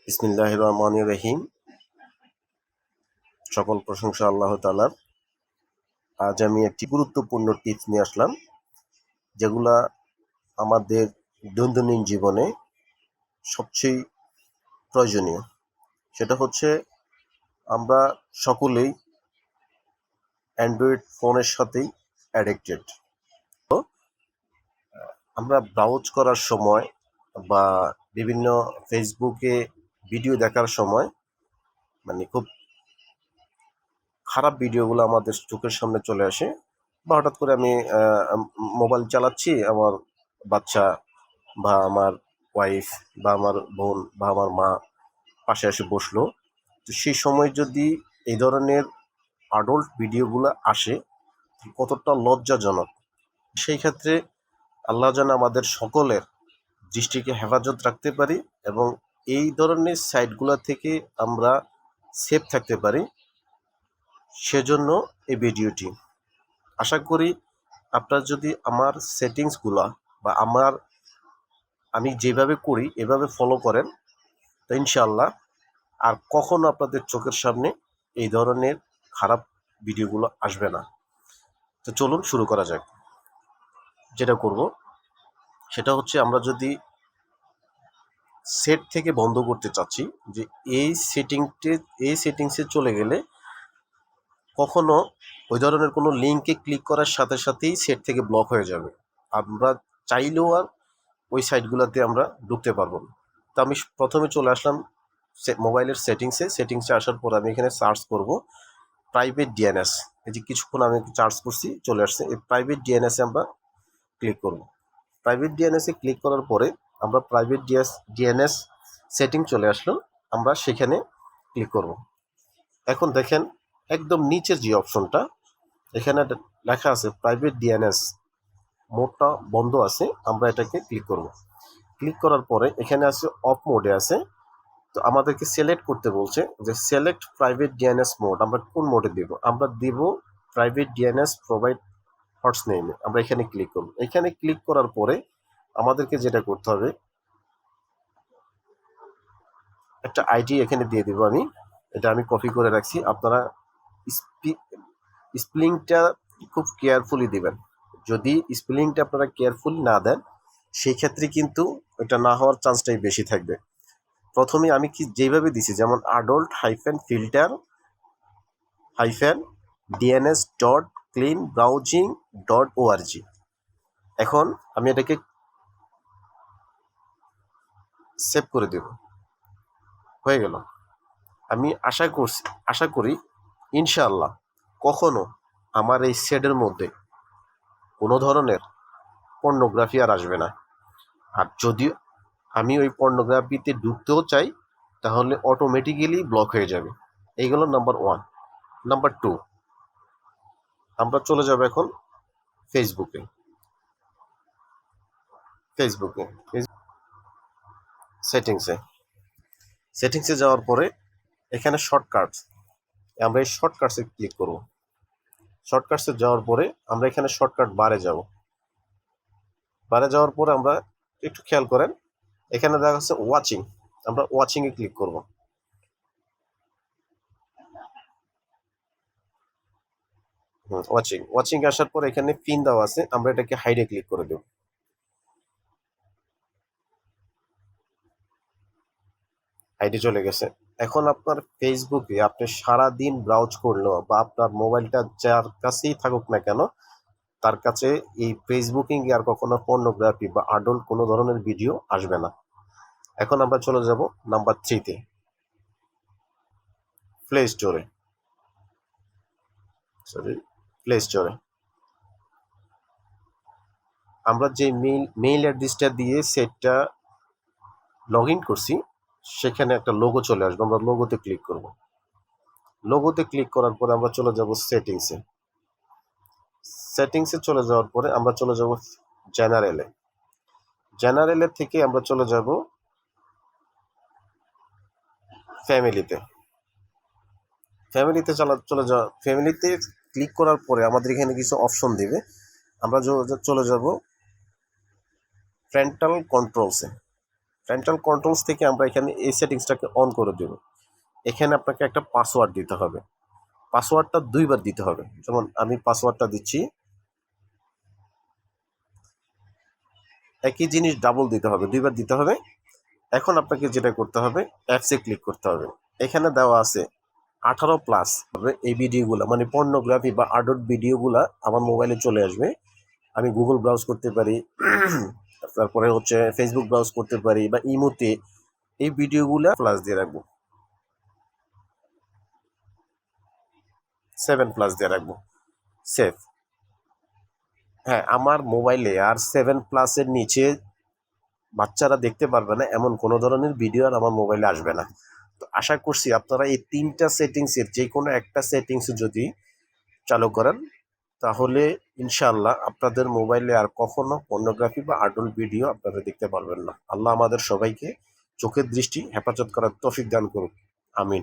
বিসমিল্লাহির রহমানির রহিম। সকল প্রশংসা আল্লাহ তাআলার। আজ আমি একটি গুরুত্বপূর্ণ টিপস নিয়ে আসলাম, যেগুলা আমাদের দৈনন্দিন জীবনে সবচেয়ে প্রয়োজনীয়। সেটা হচ্ছে, আমরা সকলেই অ্যান্ড্রয়েড ফোনের সাথেই অ্যাডিক্টেড। তো আমরা ব্রাউজ করার সময় বা বিভিন্ন ফেসবুকে ভিডিও দেখার সময় খুব খারাপ ভিডিওগুলো আমাদের চোখের সামনে চলে আসে, বা হঠাৎ করে আমি মোবাইল চালাচ্ছি, আমার বাচ্চা বা আমার ওয়াইফ বা আমার বোন বা আমার মা পাশে এসে বসলো। তো সেই সময় যদি এই ধরনের অ্যাডাল্ট ভিডিওগুলো আসে, কতটা লজ্জাজনক। সেই ক্ষেত্রে আল্লাহ যেন আমাদের সকলের দৃষ্টিকে হেফাজত রাখতে পারি এবং এই ধরনের সাইটগুলো থেকে আমরা সেফ থাকতে পারি, সেজন্য এই ভিডিওটি। আশা করি আপনারা যদি আমার সেটিংসগুলা বা আমি যেভাবে করি এভাবে ফলো করেন, তো ইনশাআল্লাহ আর কখনো আপনাদের চোখের সামনে এই ধরনের খারাপ ভিডিওগুলো আসবে না। তো চলুন শুরু করা যাক। যেটা করব সেটা হচ্ছে, আমরা যদি সেট থেকে বন্ধ করতে চাচ্ছি, যে এই সেটিংসে চলে গেলে কখনো ওই ধরনের কোনো লিঙ্কে ক্লিক করার সাথে সাথেই সেট থেকে ব্লক হয়ে যাবে। আমরা চাইলেও আর ওই সাইটগুলোতে আমরা ঢুকতে পারবো না। তো আমি প্রথমে চলে আসলাম মোবাইলের সেটিংসে আসার পর আমি এখানে সার্চ করব প্রাইভেট ডিএনএস। এই যে কিছুক্ষণ আমি সার্চ করছি, চলে আসছে। এই প্রাইভেট ডিএনএসে আমরা ক্লিক করব। প্রাইভেট ডিএনএসে ক্লিক করার পরে আমরা প্রাইভেট ডিএনএস সেটিং চলে আসলো, আমরা সেখানে ক্লিক করব। এখন দেখেন একদম নিচের যে অপশনটা, এখানে লেখা আছে প্রাইভেট ডিএনএস মোডটা বন্ধ আছে, আমরা এটাকে ক্লিক করব। ক্লিক করার পরে এখানে আছে অফ মোডে আছে। তো আমাদেরকে সিলেক্ট করতে বলছে যে সিলেক্ট প্রাইভেট ডিএনএস মোড। আমরা কোন মোডে দেব? আমরা দেব প্রাইভেট ডিএনএস প্রোভাইড হটস নেমে। আমরা এখানে ক্লিক করব। এখানে ক্লিক করার পরে আমাদেরকে যেটা করতে হবে, একটা আইডি এখানে দিয়ে দেব আমি। এটা আমি কপি করে রাখছি। আপনারা স্পেলিংটা খুব কেয়ারফুলি দিবেন। যদি স্পেলিংটা আপনারা কেয়ারফুলি না দেন, সেই ক্ষেত্রে কিন্তু এটা না হওয়ার চান্সটাই বেশি থাকবে। প্রথমে আমি যেভাবে দিছি, যেমন adult -filter -dns.cleanbrowsing.org। এখন আমি এটাকে সেভ করে দেব। হয়ে গেল। আমি আশা করি ইনশাআল্লাহ কখনো আমার এই সেটের মধ্যে কোনো ধরনের পর্নোগ্রাফি আর আসবে না। আর যদি আমি ওই পর্নোগ্রাফিতে ঢুকতেও চাই, তাহলে অটোমেটিক্যালি ব্লক হয়ে যাবে। এইগুলো নাম্বার 1। নাম্বার 2, আমরা চলে যাব এখন ফেসবুকে। সেটিংসে যাওয়ার পরে এখানে শর্টকাটস, আমরা এই শর্টকাটসে ক্লিক করব। শর্টকাটসে যাওয়ার পরে আমরা এখানে শর্টকাট বারে যাওয়ার পরে আমরা একটু খেয়াল করেন, এখানে দেখা যাচ্ছে ওয়াচিং। আমরা ওয়াচিংয়ে ক্লিক করব। ওয়াচিং আসার পর এখানে পিন দেওয়া আছে, আমরা এটাকে হাইডে ক্লিক করে দেব। হাইডে চলে গেছে। এখন আপনার ফেসবুকে আপনি সারাদিন ব্রাউজ করলো, বা আপনার মোবাইলটা যার কাছেই থাকুক না কেন, তার কাছে এই ফেসবুকিং আর কখনো পর্নোগ্রাফি বা আডাল্ট কোনো ধরনের ভিডিও আসবে না। এখন আমরা চলে যাব নাম্বার 3-তে, প্লে স্টোরে। আমরা যে মেইল অ্যাড্রেসটা দিয়ে সেটটা লগ ইন করছি, সেখানে একটা লোগো চলে আসবে। আমরা লোগোতে ক্লিক করব। লোগোতে ক্লিক করার পরে আমরা চলে যাব সেটিংসে চলে যাওয়ার পরে আমরা চলে যাব জেনারেলের থেকে আমরা চলে যাব ফ্যামিলিতে ক্লিক করার পরে আমাদের এখানে কিছু অপশন দিবে। আমরা চলে যাব প্যারেন্টাল কন্ট্রোলসে। প্যারেন্টাল কন্ট্রোলস থেকে আমরা এখানে এই সেটিংসটাকে অন করে দেব। এখানে আপনাকে একটা পাসওয়ার্ড দিতে হবে, পাসওয়ার্ডটা 2 বার দিতে হবে। যেমন আমি পাসওয়ার্ডটা দিচ্ছি, একই জিনিস ডাবল দিতে হবে, 2 বার দিতে হবে। এখন আপনাকে যেটা করতে হবে, অ্যাপসে ক্লিক করতে হবে। এখানে দেওয়া আছে 18+ এই ভিডিওগুলো, মানে পর্নোগ্রাফি বা অ্যাডাল্ট ভিডিওগুলা আমার মোবাইলে চলে আসবে। আমি গুগল ব্রাউজ করতে পারি, তারপরে হচ্ছে ফেসবুক ব্রাউজ করতে পারি, বা ইমোতে এই ভিডিওগুলা প্লাস দিয়ে রাখবো, 7+ দিয়ে রাখবো, সেভ। হ্যাঁ, আমার মোবাইলে আর 7+-এর নিচে বাচ্চারা দেখতে পারবে না এমন কোনো ধরনের ভিডিও আর আমার মোবাইলে আসবে না। তো আশা করছি আপনারা এই 3টা সেটিংসের যে কোনো একটা সেটিংস যদি চালু করেন, তাহলে ইনশাআল্লাহ আপনাদের মোবাইলে আর কখনো পর্নোগ্রাফি বা আডাল্ট ভিডিও আপনারা দেখতে পারবেন না। আল্লাহ আমাদের সবাইকে চোখের দৃষ্টি হেফাজত করার তৌফিক দান করুক। আমিন।